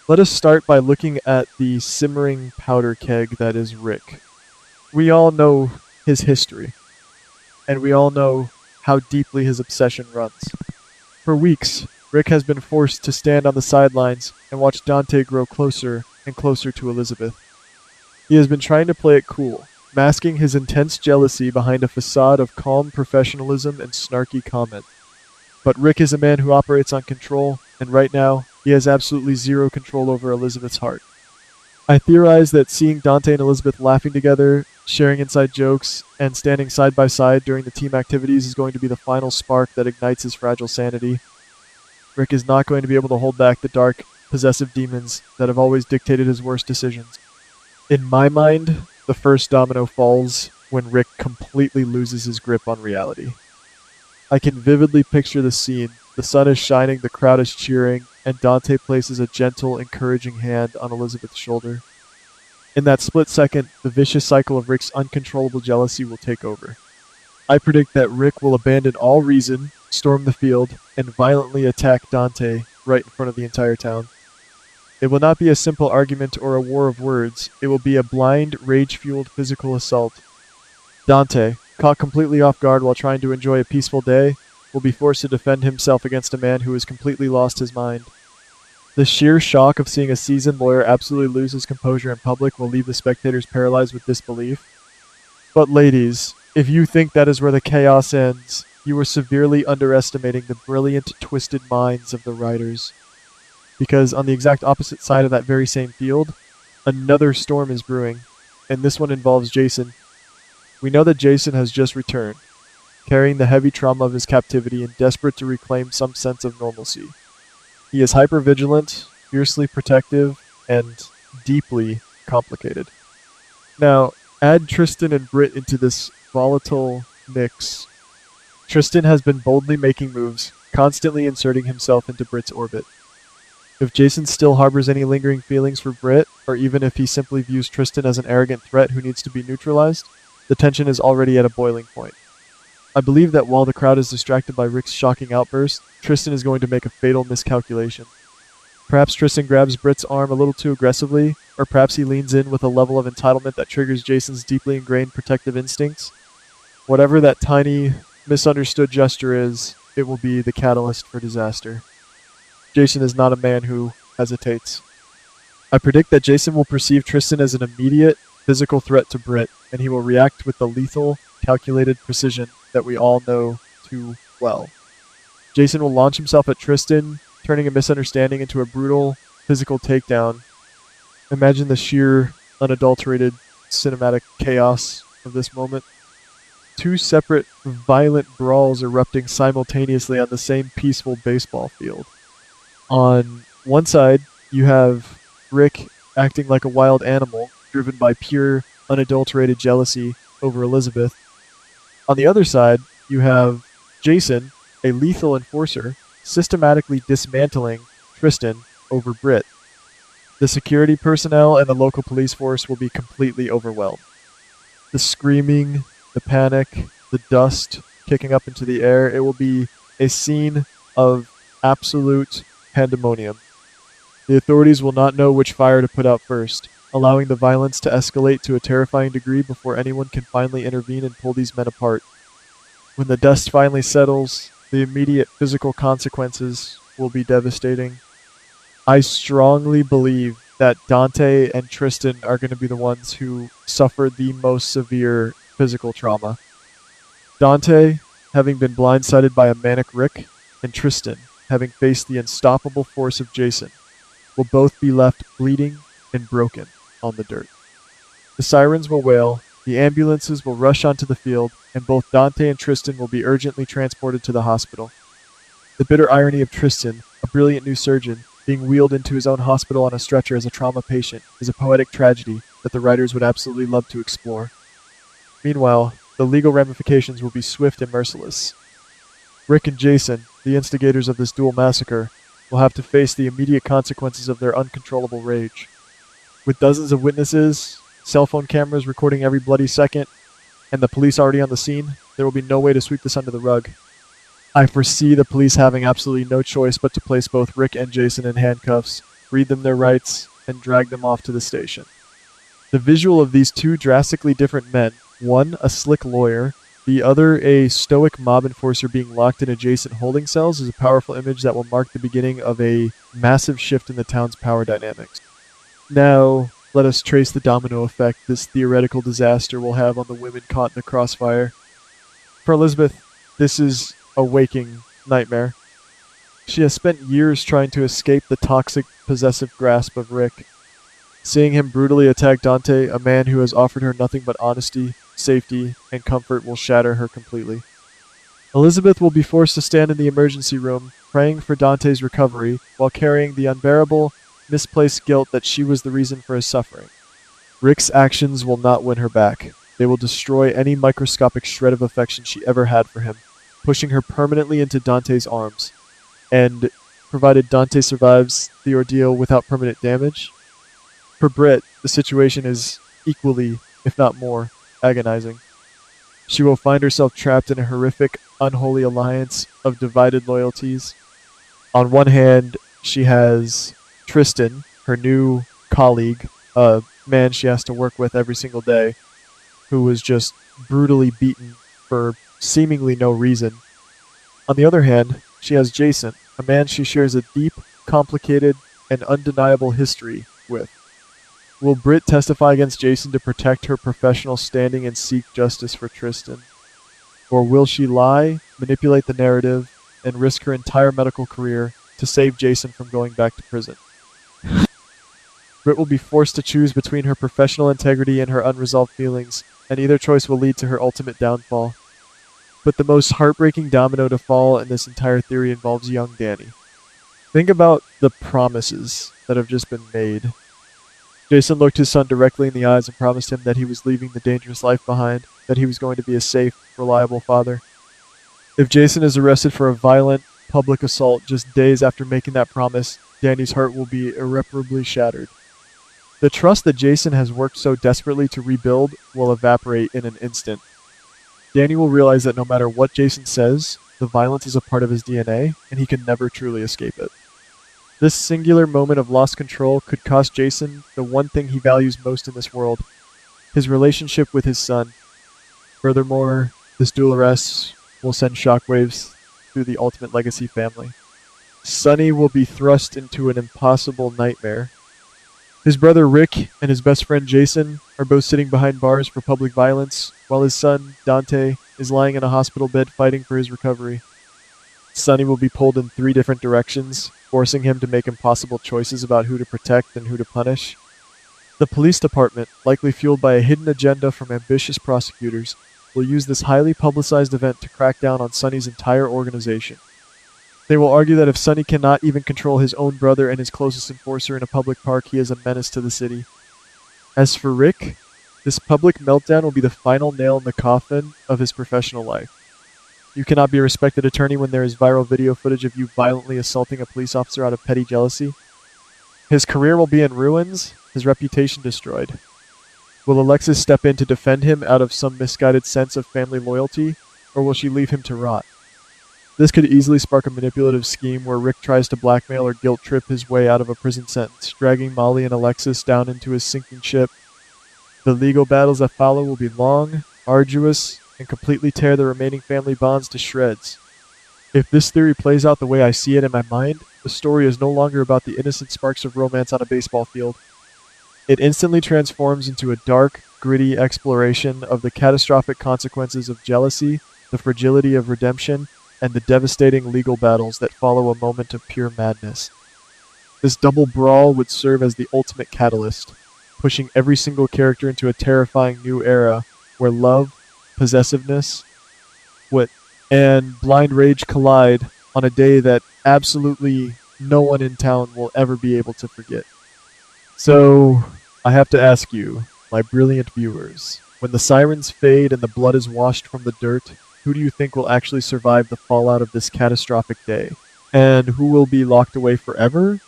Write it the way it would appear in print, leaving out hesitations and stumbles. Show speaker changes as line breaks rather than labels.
Let us start by looking at the simmering powder keg that is Rick. We all know his history, and we all know how deeply his obsession runs. For weeks, Rick has been forced to stand on the sidelines and watch Dante grow closer and closer to Elizabeth. He has been trying to play it cool, masking his intense jealousy behind a facade of calm professionalism and snarky comment. But Rick is a man who operates on control, and right now, he has absolutely zero control over Elizabeth's heart. I theorize that seeing Dante and Elizabeth laughing together, sharing inside jokes, and standing side by side during the team activities is going to be the final spark that ignites his fragile sanity. Rick is not going to be able to hold back the dark, possessive demons that have always dictated his worst decisions. In my mind, the first domino falls when Rick completely loses his grip on reality. I can vividly picture the scene. The sun is shining, the crowd is cheering, and Dante places a gentle, encouraging hand on Elizabeth's shoulder. In that split second, the vicious cycle of Rick's uncontrollable jealousy will take over. I predict that Rick will abandon all reason, storm the field, and violently attack Dante right in front of the entire town. It will not be a simple argument or a war of words. It will be a blind, rage-fueled physical assault. Dante, caught completely off guard while trying to enjoy a peaceful day, will be forced to defend himself against a man who has completely lost his mind. The sheer shock of seeing a seasoned lawyer absolutely lose his composure in public will leave the spectators paralyzed with disbelief. But ladies, if you think that is where the chaos ends, you are severely underestimating the brilliant, twisted minds of the writers. Because on the exact opposite side of that very same field, another storm is brewing, and this one involves Jason. We know that Jason has just returned, carrying the heavy trauma of his captivity and desperate to reclaim some sense of normalcy. He is hyper-vigilant, fiercely protective, and deeply complicated. Now, add Tristan and Britt into this volatile mix. Tristan has been boldly making moves, constantly inserting himself into Britt's orbit. If Jason still harbors any lingering feelings for Britt, or even if he simply views Tristan as an arrogant threat who needs to be neutralized, the tension is already at a boiling point. I believe that while the crowd is distracted by Rick's shocking outburst, Tristan is going to make a fatal miscalculation. Perhaps Tristan grabs Britt's arm a little too aggressively, or perhaps he leans in with a level of entitlement that triggers Jason's deeply ingrained protective instincts. Whatever that tiny, misunderstood gesture is, it will be the catalyst for disaster. Jason is not a man who hesitates. I predict that Jason will perceive Tristan as an immediate, physical threat to Britt, and he will react with the lethal, calculated precision that we all know too well. Jason will launch himself at Tristan, turning a misunderstanding into a brutal, physical takedown. Imagine the sheer, unadulterated, cinematic chaos of this moment. Two separate, violent brawls erupting simultaneously on the same peaceful baseball field. On one side, you have Rick acting like a wild animal, driven by pure, unadulterated jealousy over Elizabeth. On the other side, you have Jason, a lethal enforcer, systematically dismantling Tristan over Britt. The security personnel and the local police force will be completely overwhelmed. The screaming, the panic, the dust kicking up into the air, it will be a scene of absolute pandemonium. The authorities will not know which fire to put out first, allowing the violence to escalate to a terrifying degree before anyone can finally intervene and pull these men apart. When the dust finally settles, the immediate physical consequences will be devastating. I strongly believe that Dante and Tristan are going to be the ones who suffer the most severe physical trauma. Dante, having been blindsided by a manic Rick, and Tristan, having faced the unstoppable force of Jason, will both be left bleeding and broken on the dirt. The sirens will wail, the ambulances will rush onto the field, and both Dante and Tristan will be urgently transported to the hospital. The bitter irony of Tristan, a brilliant new surgeon, being wheeled into his own hospital on a stretcher as a trauma patient is a poetic tragedy that the writers would absolutely love to explore. Meanwhile, the legal ramifications will be swift and merciless. Rick and Jason, the instigators of this dual massacre, will have to face the immediate consequences of their uncontrollable rage. With dozens of witnesses, cell phone cameras recording every bloody second, and the police already on the scene, there will be no way to sweep this under the rug. I foresee the police having absolutely no choice but to place both Rick and Jason in handcuffs, read them their rights, and drag them off to the station. The visual of these two drastically different men, one a slick lawyer, the other a stoic mob enforcer being locked in adjacent holding cells, is a powerful image that will mark the beginning of a massive shift in the town's power dynamics. Now, let us trace the domino effect this theoretical disaster will have on the women caught in the crossfire. For Elizabeth, this is a waking nightmare. She has spent years trying to escape the toxic, possessive grasp of Rick. Seeing him brutally attack Dante, a man who has offered her nothing but honesty, safety, and comfort, will shatter her completely. Elizabeth will be forced to stand in the emergency room, praying for Dante's recovery, while carrying the unbearable, misplaced guilt that she was the reason for his suffering. Rick's actions will not win her back. They will destroy any microscopic shred of affection she ever had for him, pushing her permanently into Dante's arms. And, provided Dante survives the ordeal without permanent damage, for Britt, the situation is equally, if not more, agonizing. She will find herself trapped in a horrific, unholy alliance of divided loyalties. On one hand, she has Tristan, her new colleague, a man she has to work with every single day, who was just brutally beaten for seemingly no reason. On the other hand, she has Jason, a man she shares a deep, complicated, and undeniable history with. Will Britt testify against Jason to protect her professional standing and seek justice for Tristan? Or will she lie, manipulate the narrative, and risk her entire medical career to save Jason from going back to prison? Britt will be forced to choose between her professional integrity and her unresolved feelings, and either choice will lead to her ultimate downfall. But the most heartbreaking domino to fall in this entire theory involves young Danny. Think about the promises that have just been made. Jason looked his son directly in the eyes and promised him that he was leaving the dangerous life behind, that he was going to be a safe, reliable father. If Jason is arrested for a violent, public assault just days after making that promise, Danny's heart will be irreparably shattered. The trust that Jason has worked so desperately to rebuild will evaporate in an instant. Danny will realize that no matter what Jason says, the violence is a part of his DNA, and he can never truly escape it. This singular moment of lost control could cost Jason the one thing he values most in this world, his relationship with his son. Furthermore, this dual arrest will send shockwaves through the Ultimate Legacy family. Sonny will be thrust into an impossible nightmare. His brother Rick and his best friend Jason are both sitting behind bars for public violence, while his son, Dante, is lying in a hospital bed fighting for his recovery. Sonny will be pulled in 3 different directions, forcing him to make impossible choices about who to protect and who to punish. The police department, likely fueled by a hidden agenda from ambitious prosecutors, will use this highly publicized event to crack down on Sonny's entire organization. They will argue that if Sonny cannot even control his own brother and his closest enforcer in a public park, he is a menace to the city. As for Rick, this public meltdown will be the final nail in the coffin of his professional life. You cannot be a respected attorney when there is viral video footage of you violently assaulting a police officer out of petty jealousy. His career will be in ruins, his reputation destroyed. Will Alexis step in to defend him out of some misguided sense of family loyalty, or will she leave him to rot? This could easily spark a manipulative scheme where Rick tries to blackmail or guilt trip his way out of a prison sentence, dragging Molly and Alexis down into his sinking ship. The legal battles that follow will be long, arduous, and completely tear the remaining family bonds to shreds. If this theory plays out the way I see it in my mind, the story is no longer about the innocent sparks of romance on a baseball field. It instantly transforms into a dark, gritty exploration of the catastrophic consequences of jealousy, the fragility of redemption, and the devastating legal battles that follow a moment of pure madness. This double brawl would serve as the ultimate catalyst, pushing every single character into a terrifying new era where love, possessiveness, and blind rage collide on a day that absolutely no one in town will ever be able to forget. So, I have to ask you, my brilliant viewers, when the sirens fade and the blood is washed from the dirt, who do you think will actually survive the fallout of this catastrophic day? And who will be locked away forever